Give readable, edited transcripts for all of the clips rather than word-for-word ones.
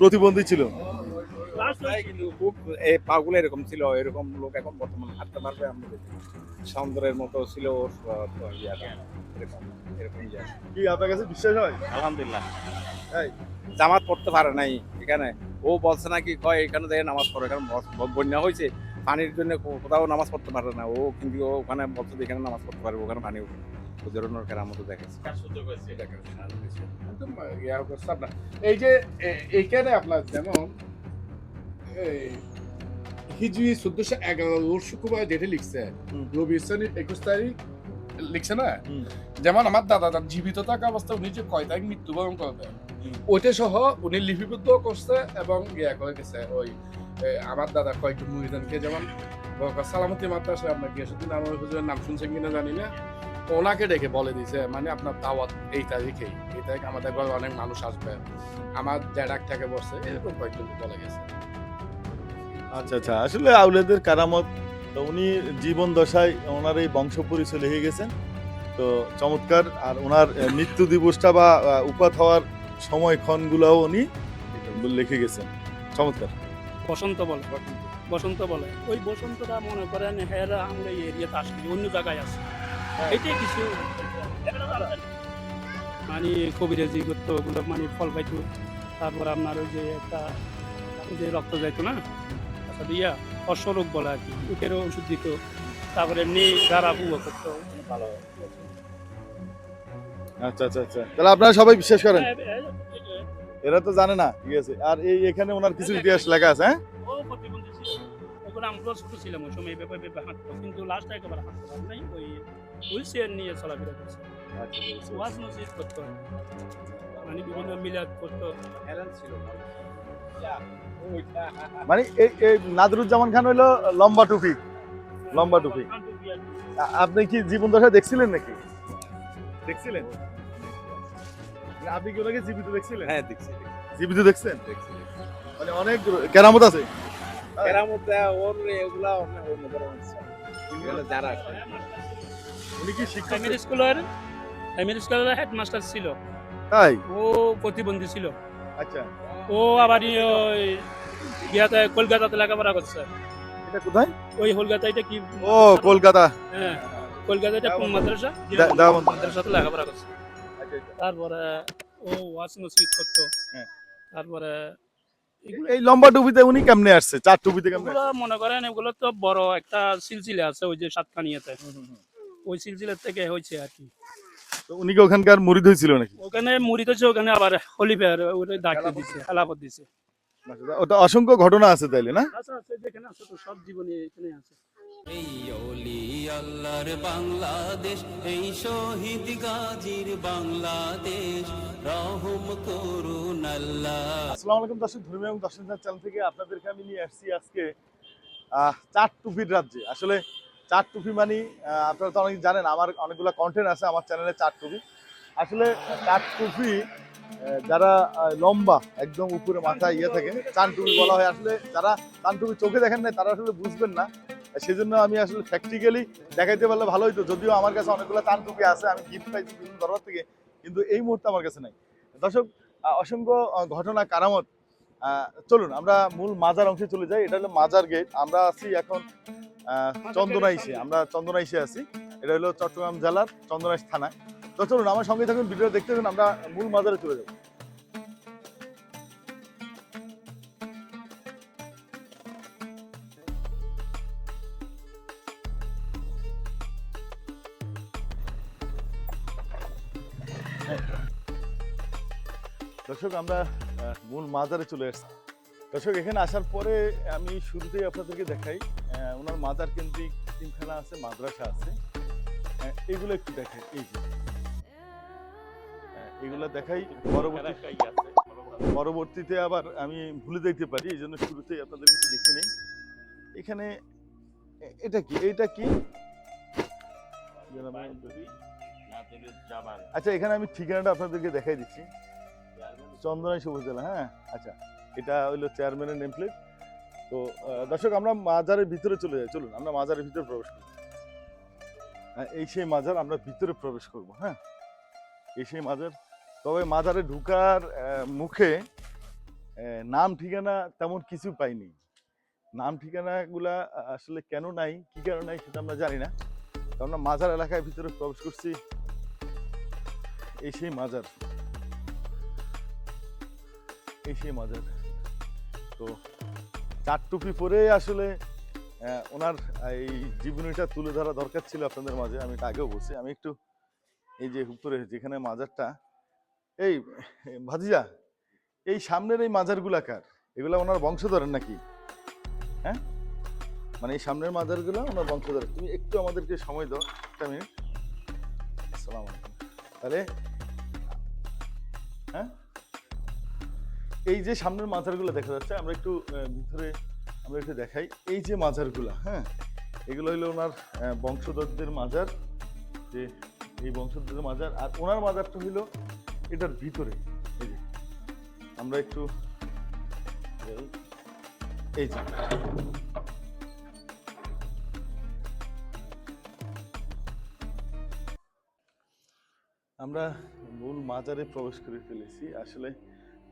প্রতিবন্ধী ছিল। কিন্তু খুব এই পাগুলো এরকম ছিল, এরকম লোক এখন বর্তমানে হাঁটতে পারবে আমাদের সৌন্দর্যের মতো ছিল ওর ইয়াটা, এরকম এরকম ইয়া। কি আপনার কাছে বিশ্বাস হয়? আলহামদুলিল্লাহ। তাই? জামাত পড়তে পারে নাই এখানে, ও বলছে নাকি কয় এখানে দেখে নামাজ পড়ে, এখানে বন্যা হয়েছে পানির জন্য কোথাও নামাজ পড়তে পারে না ও, কিন্তু ও ওখানে বলছে এখানে নামাজ পড়তে পারবে, ওখানে পানি উঠে ওদের কেরামতো দেখেছে। একদম ইয়া করছে আপনার। এই যে এইখানে আপনার যেমন হিজরি 1411 শুক্রবার ডেটে লিখছে, রবি ইসলামের 21 তারিখ লিখছে না। যেমন আমার দাদা জীবিত থাকা অবস্থায় উনি যে কয় তারিখ মৃত্যুবরণ করবে ওইটা সহ উনি লিপিবদ্ধ করছে এবং ইয়া করে গেছে। ওই আমার দাদা কয়েকজন মুরিদানকে যেমন সালামতি মাদ্রাসা আপনার গিয়াসুদ্দিন আমার হুজুরের নাম শুনছেন কিনা জানি না, ওনাকে ডেকে বলে দিছে মানে আপনার দাওয়াত এই তারিখে, এই তারিখ আমাদের ঘরে অনেক মানুষ আসবে, আমার জ্যাডাক থেকে বসছে, এরকম কয়েকজন বলে গেছে। আচ্ছা আচ্ছা, আসলে আউলিয়াদের কারামত, তো উনি জীবন দশায় ওনার এই বংশ পরিচয় লিখে গেছেন, তো চমৎকার। আর ওনার মৃত্যু দিবসটা বা উপাত হওয়ার সময়ক্ষণগুলোও উনি লিখে গেছেন, চমৎকার। বসন্ত বলে ওই বসন্তটা মনে করেন হেরা আমরা এই এরিয়াতে আসি, অন্য জায়গায় আসি, এইটাই কিছু মানে কবিরাজি করতো, ওগুলো মানে ফল পাইতো। তারপর আপনার ওই যে একটা ওই যে রক্ত যাইতো না, আচ্ছা দিয়া অশ্বরোগ বলে আর কি, উঠেরও ওষুধ দিত। তারপরে এমনি গাড়া বুয়া করতো ভালো। আচ্ছা আচ্ছা আচ্ছা, তাহলে আপনারা সবাই বিশ্বাস করেন? হ্যাঁ, এরা তো জানে না, ঠিক আছে। আর এই এখানে ওনার কিছু ইতিহাস লেখা আছে, হ্যাঁ? ও প্রতিবন্ধী ছিল, ওগুলো আমরা ছোট ছিলাম ওই সময়, এভাবে হাঁটতো, কিন্তু লাস্টে একেবারে হাঁটতে পারে নাই, ওই হুইল চেয়ার নিয়ে চলাফেরা করছে। ওয়াজ মসজিদ করতো, মানে বিভিন্ন মিলাদ করতো। মানে এই নাদরুজ্জামান খান হইলো লম্বা টুপি। লম্বা টুপি। আপনি কি জীবন দশা দেখছিলেন নাকি? দেখছিলেন? আপনি কি ওনাকে জীবিত দেখছিলেন? হ্যাঁ দেখছি জীবিত দেখছেন? দেখছি। মানে অনেক কেরামত আছে। কেরামত ওর এগুলা অন্য যারা উনি কি শিক্ষক? প্রাইমারি স্কুলের হেডমাস্টার ছিল, তাই? ও প্রতিবন্ধী ছিল। আচ্ছা, ও আবার ওই ইয়াতে কলকাতাতে লেখাপড়া করছে। এটা কোথায়? ওই কলকাতা, এটা কি? ও কলকাতা। হ্যাঁ, কলকাতা, এটা কোন মাদ্রাসা? দেওবন্দ মাদ্রাসাতে লেখাপড়া করছে। আচ্ছা আচ্ছা। তারপরে ও ওয়াজ মসজিদ করতো। হ্যাঁ। তারপরে এই লম্বা টুপিতে উনি কেমনে আসছে? চার টুপিতে কেমনে? এগুলো মনে করেন এগুলো তো বড় একটা সিলসিলা আছে ওই যে সাতকানিয়াতে, ওই সিলসিলার থেকে হয়েছে আর কি। তো উনি কি ওখানকার মুরিদ হয়েছিল নাকি? ওখানে মুড়ি হচ্ছে, ওখানে আবার খলিফার ওটা ডাকতে দিছে, খেলাফত দিছে। ওটা অসংখ্য ঘটনা আছে তাইলে, না? আচ্ছা আছে, যেখানে আছে তো সব জীবনে এখানে আছে। এই ওলি আল্লাহর বাংলাদেশ, এই শহীদ গাজীর বাংলাদেশ, রহম করুন আল্লাহ। আসসালামু আলাইকুম দর্শক, ধর্মীয় এবং দর্শন চ্যানেল থেকে আপনাদেরকে আমি নিয়ে আসছি আজকে চার টুপির রাজ্যে। আসলে চার টুপি মানে আপনারা তো অনেক জানেন, আমার অনেকগুলো কন্টেন্ট আছে আমার চ্যানেলে চার টুপি। আসলে চার টুপি যারা লম্বা একদম উপরে মাথায় ইয়ে থাকে, চান টুপি বলা হয়। আসলে যারা চান টুপি চোখে দেখেন না তারা আসলে বুঝবেন না, সেজন্য আমি আসলে প্র্যাকটিক্যালি দেখাইতে পারলে ভালো হইতো। যদিও আমার কাছে অনেকগুলো চান টুপি আছে, আমি গিফট পাইছি বিভিন্ন দরবার থেকে, কিন্তু এই মুহূর্তে আমার কাছে নাই। দর্শক, অসংখ্য ঘটনা কারামত। চলুন আমরা মূল মাজার অংশে চলে যাই। এটা হলো মাজার গেট। আমরা আছি এখন চন্দনাইশে, আমরা চন্দনাইশে আছি। এটা হলো চট্টগ্রাম জেলার চন্দনাইশ থানায়। তো চলুন আমার সঙ্গে থাকুন, ভিডিও দেখতে থাকুন, আমরা মূল মাজারে চলে যাবো। দর্শক, আমরা মূল মাজারে চলে আসছি। দর্শক, এখানে আসার পরে আমি শুরুতেই আপনাদেরকে দেখাই, ওনার মাজার কেন্দ্রিক তিনখানা আছে, মাদ্রাসা আছে। এগুলো একটু দেখাই, এই যে এগুলো দেখাই। পরবর্তীতে আবার আমি ভুলে যাইতে পারি, এই জন্য শুরুতেই আপনাদেরকে একটু দেখে নেই। এখানে এটা কি? এইটা কি? আচ্ছা, এখানে আমি ঠিকানাটা আপনাদেরকে দেখাই দিচ্ছি। চন্দনাইশ উপজেলা, হ্যাঁ। আচ্ছা, এটা হইলো চেয়ারম্যানের নেম প্লেট। তো দর্শক, আমরা মাজারের ভিতরে চলে যাই। চলুন আমরা মাজারের ভিতরে প্রবেশ করি। এই সেই মাজার, আমরা ভিতরে প্রবেশ করব। হ্যাঁ, এই সেই মাজার। তবে মাজারে ঢুকার মুখে নাম ঠিকানা তেমন কিছু পাইনি। নাম ঠিকানাগুলা আসলে কেন নাই, কি কারণে নাই সেটা আমরা জানি না। কারণ আমরা মাজার এলাকায় ভিতরে প্রবেশ করছি। এই সেই মাজার, এই সেই মাজার। তো চার টুপি পরে আসলে ওনার এই জীবনীটা তুলে ধরা দরকার ছিল আপনাদের মাঝে। আমি এটা আগেও বলছি। আমি একটু এই যে উপরে যেখানে মাজারটা, এই ভাতিজা, এই সামনের এই মাজারগুলা কার? এগুলা ওনার বংশধরের নাকি? হ্যাঁ, মানে এই সামনের মাজারগুলা ওনার বংশধরের। তুমি একটু আমাদেরকে সময় দাও, একটা মিনিট। আসসালামু আলাইকুম। তাহলে হ্যাঁ, এই যে সামনের মাজারগুলো দেখা যাচ্ছে, আমরা একটু ভিতরে আমরা একটু দেখাই। এই যে মাজারগুলা, হ্যাঁ, এগুলো হলো ওনার বংশধরদের মাজার। যে এই বংশধরদের মাজার, আর ওনার মাজারটা হইলো এটার ভিতরে। এই যে আমরা একটু এই যে আমরা মূল মাজারে প্রবেশ করে ফেলেছি। আসলে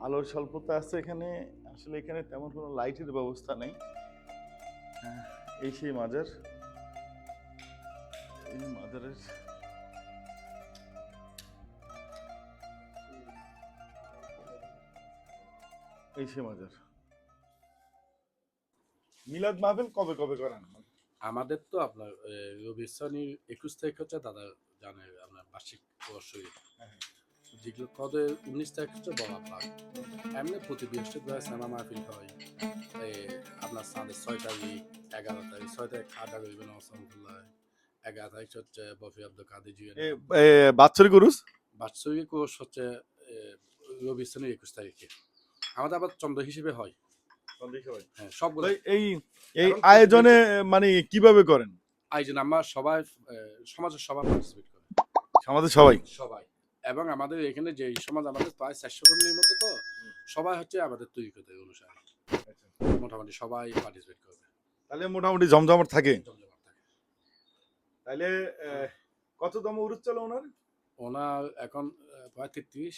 আলোর স্বল্পতা আছে এখানে। আসলে এখানে তেমন কোনো লাইটের ব্যবস্থা নেই। এই সেই মাজার, এই মাজারের এই সেই মাজার। মিলাদ মাহফিল কবে কবে করেন? আমাদের তো আপনার রবি ইসলামী 21 তারিখ হচ্ছে দাদা জানে আপনার বার্ষিক বর্ষই, যেগুলো কবে 19 তারিখ হচ্ছে বড় আপনার। এমনি প্রতি বৃহস্পতিবার সিনেমা মাহফিল হয়। আপনার সাড়ে 6 তারিখ, 11 তারিখ, 6 তারিখ খাওয়া করবেন আলহামদুলিল্লাহ। 11 তারিখ হচ্ছে বফি আব্দুল কাদের জি বাৎসরিক উরুস। বাৎসরিক কোর্স হচ্ছে রবি ইসলামী 21 তারিখে। আমাদের আবার চন্দ্র হিসেবে হয়। হ্যাঁ, সবগুলো এই এই আয়োজনে মানে কিভাবে করেন? আয়োজন আমরা সবাই সমাজের সবাই পার্টিসিপেট করে, আমাদের সবাই সবাই। এবং আমাদের এখানে যে সমাজ আমাদের প্রায় 400 ফ্যামিলির মতো, তো সবাই হচ্ছে আমাদের তৈরি করতে অনুসারে মোটামুটি সবাই পার্টিসিপেট করবে। তাহলে মোটামুটি জমজমাট থাকে। জমজমাট থাকে। তাহলে কততম উরুস চলে ওনার? ওনার এখন প্রায় 33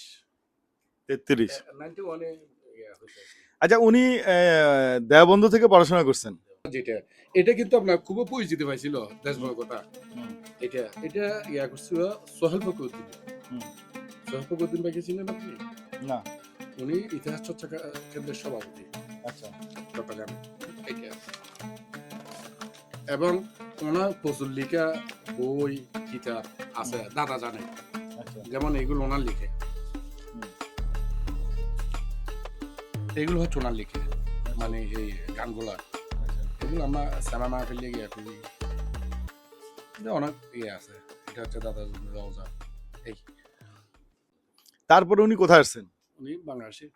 91-এ হয়েছে। আচ্ছা, উনি দেওবন্ধ থেকে পড়াশোনা করছেন। যেটা এটা কিন্তু আপনার খুব পরিচিত পাইছিল দেশবর্গটা। এটা এটা ইয়া করছিল সোহেল ফখরুদ্দিন। সোহেল ফখরুদ্দিন ভাইকে চিনেন আপনি? না। উনি ইতিহাস চর্চা কেন্দ্রের সভাপতি। আচ্ছা, চট্টগ্রামে। এটা এবং ওনার প্রচুর লেখা বই কিতাব আছে, দাদা জানে। আচ্ছা, যেমন এগুলো ওনার লিখে, এগুলো হচ্ছে ওনার লিখে, মানে এই গানগুলা। এগুলো আমরা সিনেমা মাহফিলে গিয়ে করি। অনেক ইয়ে আছে। এটা হচ্ছে দাদা রওজা। এই তারপরে উনি কোথায় আসছেন? উনি বাংলাদেশে।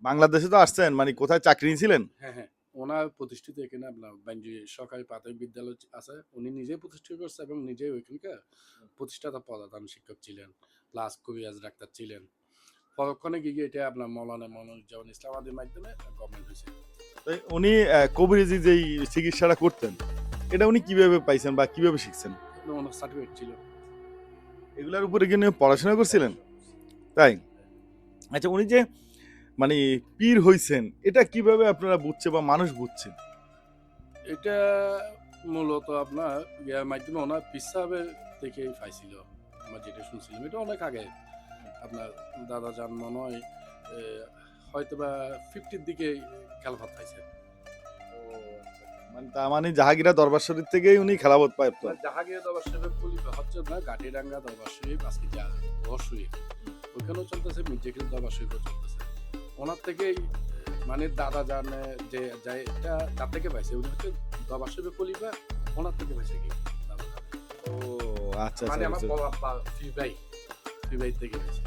বাংলাদেশে তো আসছেন, মানে কোথায় চাকরি নিয়েছিলেন? হ্যাঁ হ্যাঁ, ওনার প্রতিষ্ঠিত এখানে আপনার বাঞ্জি সরকারি প্রাথমিক বিদ্যালয় আছে, উনি নিজেই প্রতিষ্ঠা করছে এবং নিজেই ওইখানকার প্রতিষ্ঠাতা প্রধান শিক্ষক ছিলেন, প্লাস কবিরাজ ডাক্তার ছিলেন। পরক্ষণে গিয়ে এটা আপনার মৌলানা মনিরুজ্জামান ইসলামাদের মাধ্যমে গভর্নমেন্ট হয়েছে। উনি কবিরাজি যেই চিকিৎসাটা করতেন, এটা উনি কিভাবে পাইছেন বা কিভাবে শিখছেন? ওনার সার্টিফিকেট ছিল। এগুলোর উপরে কি উনি পড়াশোনা করছিলেন? তাই? আচ্ছা, উনি যে মানে পীর হইছেন, এটা কিভাবে আপনারা বুঝছে বা মানুষ বুঝছে? এটা মূলত আপনার ইয়ার মাধ্যমে ওনার পিসাবের থেকে পাইছিল, আমরা যেটা শুনছিলাম। এটা অনেক আগে আপনার দাদা যান মনে হয় হয়তো বা 50-র দিকে খেলাফত পাইছে। মানে তার মানে জাহাঙ্গীরা দরবার শরীফ থেকেই উনি খেলাফত পায়। জাহাঙ্গীর দরবার শরীফ খলিফা হচ্ছে না গাটিডাঙ্গা দরবার শরীফ, আজকে যা শরীফ ওইখানেও চলতেছে, মির্জাখিল দরবার শরীফও চলতেছে। ওনার থেকেই মানে দাদা জানে যে এটা যার থেকে পাইছে, উনি হচ্ছে দরবার শরীফের খলিফা, ওনার থেকে পাইছে কি দাদা। ও আচ্ছা, মানে আমার বাবা ফি ভাই থেকে পাইছে।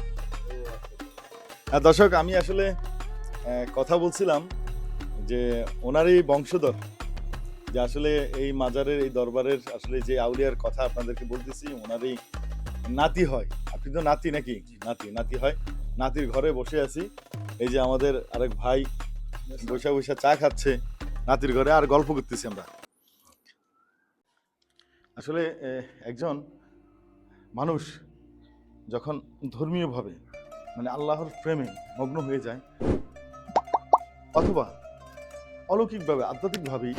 দর্শক, আমি আসলে কথা বলছিলাম যে ওনার এই বংশধর, যে আসলে এই মাজারের এই দরবারের আসলে যে আউলিয়ার কথা আপনাদেরকে বলতেছি, ওনারই নাতি হয়। আপনি তো নাতি নাকি? নাতি হয়। নাতির ঘরে বসে আছি। এই যে আমাদের আরেক ভাই বৈশা বৈশা চা খাচ্ছে নাতির ঘরে, আর গল্প করতেছি আমরা। আসলে একজন মানুষ যখন ধর্মীয়ভাবে মানে আল্লাহর প্রেমে মগ্ন হয়ে যায়, অথবা অলৌকিকভাবে আধ্যাত্মিকভাবেই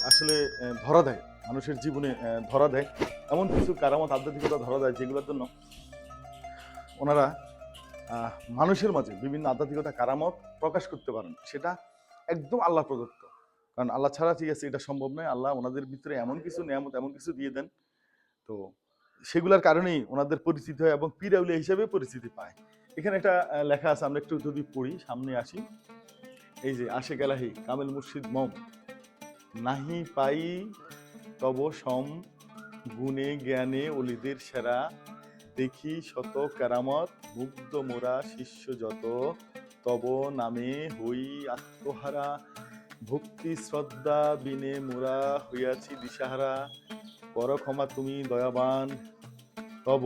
আসলে ধরা দেয়, মানুষের জীবনে ধরা দেয় এমন কিছু কারামত আধ্যাত্মিকতা ধরা দেয় যেগুলোর জন্য ওনারা মানুষের মাঝে বিভিন্ন আধ্যাত্মিকতা কারামত প্রকাশ করতে পারেন। সেটা একদম আল্লাহ প্রদত্ত, কারণ আল্লাহ ছাড়া ঠিক আছে এটা সম্ভব নয়। আল্লাহ ওনাদের ভিতরে এমন কিছু নিয়ামত এমন কিছু দিয়ে দেন, তো সেগুলোর কারণেই ওনাদের পরিচিতি হয় এবং পীর আউলিয়া হিসেবে পরিচিতি পায়। এখানে একটা লেখা আছে, আমরা একটু যদি পড়ি, সামনে আসি। এই যে আশেক এলাহি কামেল মুর্শিদ মম নাহি পাই তব সম গুণে জ্ঞানে অলিদের সেরা দেখি শত কারামত মুগ্ধ মোরা শিষ্য যত তব নামে হই আত্মহারা ভক্তি শ্রদ্ধা বিনে মোরা হইয়াছি দিশাহারা কর ক্ষমা তুমি দয়াবান তব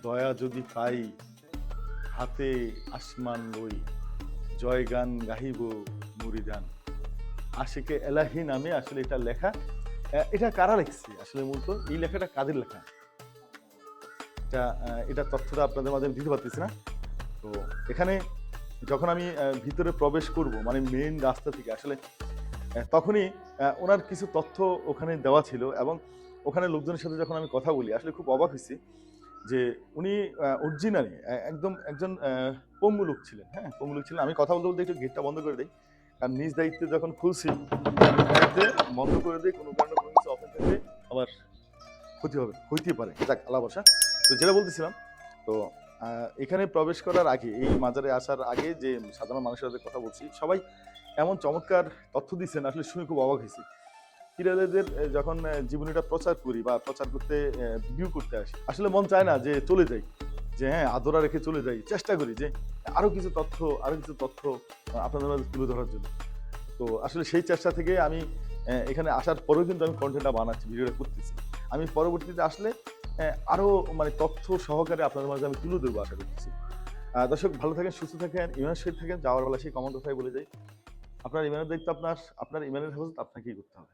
দয়া যদি পাই হাতে আসমান লই জয় গান গাহিব মুরিদান। আশিকে এলাহি নামে আসলে এটা লেখা। এটা কারা লিখছে আসলে? মূলত এই লেখাটা কাদের লেখা এটা তথ্যটা আপনাদের মাঝে দিতে পারতেছি না। তো এখানে যখন আমি ভিতরে প্রবেশ করব, মানে মেইন রাস্তা থেকে আসলে, তখনই ওনার কিছু তথ্য ওখানে দেওয়া ছিল এবং ওখানে লোকজনের সাথে যখন আমি কথা বলি আসলে খুব অবাক হয়েছি যে উনি অরিজিনালি একদম একজন পঙ্গু লোক ছিলেন। হ্যাঁ, পঙ্গু লোক ছিলেন। আমি কথা বলতে বলতে একটু গেটটা বন্ধ করে দিই, কারণ নিজ দায়িত্বে যখন খুলছি নিজ দায়িত্বে বন্ধ করে দিই, কোনো কারণে কোনো কিছু অপেন থাকলে আবার ক্ষতি হবে, হইতে পারে। যাক, আল্লাহ ভরসা। তো যেটা বলতেছিলাম, তো এখানে প্রবেশ করার আগে, এই মাজারে আসার আগে যে সাধারণ মানুষের সাথে কথা বলছি, সবাই এমন চমৎকার তথ্য দিচ্ছেন আসলে শুনে খুব অবাক হয়েছি। পীরআউলিয়াদের যখন জীবনীটা প্রচার করি বা প্রচার করতে ভিডিও করতে আসি, আসলে মন চায় না যে চলে যাই, যে হ্যাঁ আদরা রেখে চলে যাই। চেষ্টা করি যে আরো কিছু তথ্য আপনাদের মাঝে তুলে ধরার জন্য। তো আসলে সেই চেষ্টা থেকে আমি এখানে আসার পরেও কিন্তু আমি কন্টেন্টটা বানাচ্ছি, ভিডিওটা করতেছি। আমি পরবর্তীতে আসলে আরো মানে তথ্য সহকারে আপনাদের মাঝে আমি তুলে ধরবো আশা করতেছি। দর্শক ভালো থাকেন, সুস্থ থাকেন, ইমানের সহিত থাকেন। যাওয়ার বেলা সেই কমন কথাই বলে যাই, আপনার ইমানের দায়িত্ব আপনার ইমানের হেফাজত আপনাকেই করতে হবে।